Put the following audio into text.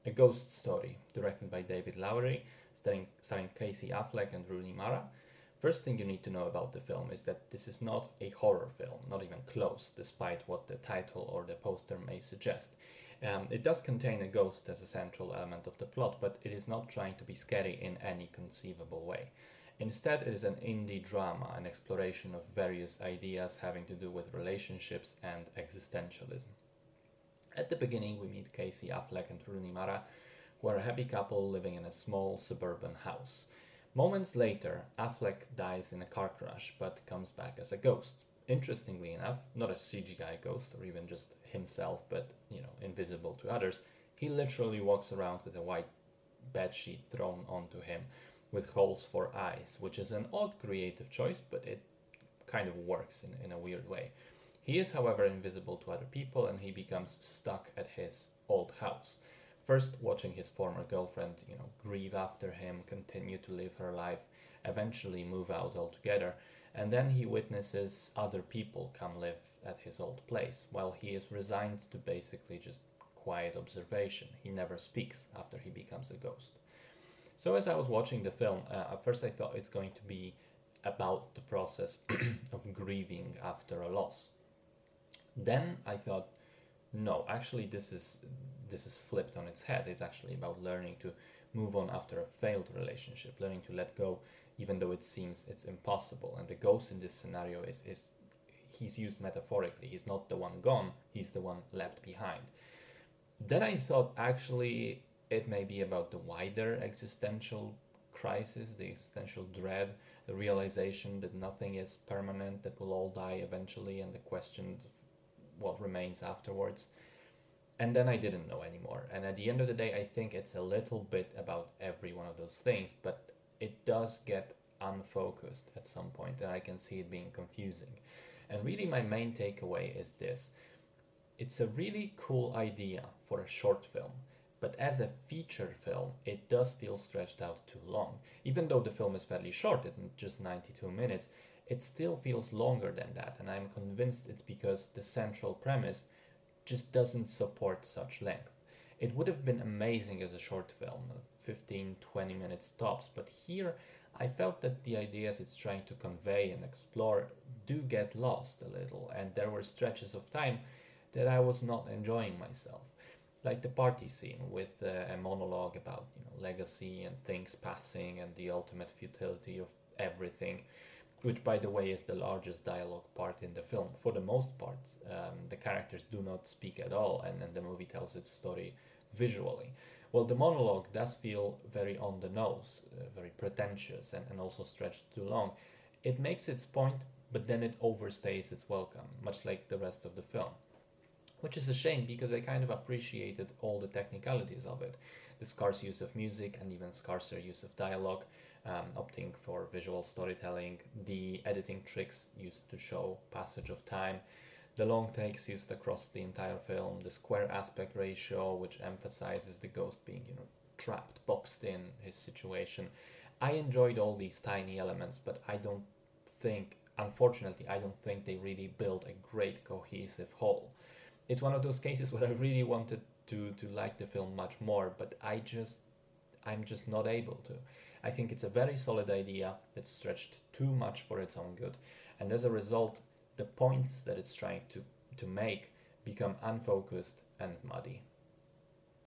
a ghost story directed by David Lowery, starring Casey Affleck and Rooney Mara. First thing you need to know about the film is that this is not a horror film, not even close, despite what the title or the poster may suggest. It does contain a ghost as a central element of the plot, but it is not trying to be scary in any conceivable way. Instead, it is an indie drama, an exploration of various ideas having to do with relationships and existentialism. At the beginning, we meet Casey Affleck and Rooney Mara, who are a happy couple living in a small suburban house. Moments later, Affleck dies in a car crash but comes back as a ghost. Interestingly enough, not a CGI ghost or even just himself, but invisible to others. He literally walks around with a white bedsheet thrown onto him with holes for eyes, which is an odd creative choice, but it kind of works in a weird way. He is, however, invisible to other people and he becomes stuck at his old house. First, watching his former girlfriend, grieve after him, continue to live her life, eventually move out altogether, and then he witnesses other people come live at his old place, while he is resigned to basically just quiet observation. He never speaks after he becomes a ghost. So as I was watching the film, at first I thought it's going to be about the process of grieving after a loss. Then I thought, no, actually this is flipped on its head. It's actually about learning to move on after a failed relationship, learning to let go even though it seems it's impossible. And the ghost in this scenario is he's used metaphorically. He's not the one gone, he's the one left behind. Then I thought actually it may be about the wider existential crisis, the existential dread, the realization that nothing is permanent, that we'll all die eventually, and the question of what remains afterwards. And then I didn't know anymore. And at the end of the day, I think it's a little bit about every one of those things, but it does get unfocused at some point, and I can see it being confusing. And really, my main takeaway is this: it's a really cool idea for a short film, but as a feature film, it does feel stretched out too long. Even though the film is fairly short, it's just 92 minutes, it still feels longer than that, and I'm convinced it's because the central premise just doesn't support such length. It would have been amazing as a short film, 15-20 minutes tops, but here I felt that the ideas it's trying to convey and explore do get lost a little, and there were stretches of time that I was not enjoying myself. Like the party scene with a monologue about legacy and things passing and the ultimate futility of everything, which by the way is the largest dialogue part in the film. For the most part, the characters do not speak at all, and the movie tells its story visually. Well, the monologue does feel very on the nose, very pretentious, and also stretched too long. It makes its point, but then it overstays its welcome, much like the rest of the film. Which is a shame because I kind of appreciated all the technicalities of it. The scarce use of music and even scarcer use of dialogue, opting for visual storytelling, the editing tricks used to show passage of time, the long takes used across the entire film, the square aspect ratio, which emphasizes the ghost being, trapped, boxed in his situation. I enjoyed all these tiny elements, but unfortunately, I don't think they really build a great cohesive whole. It's one of those cases where I really wanted to like the film much more, but I'm just not able to. I think it's a very solid idea that's stretched too much for its own good, and as a result, the points that it's trying to make become unfocused and muddy.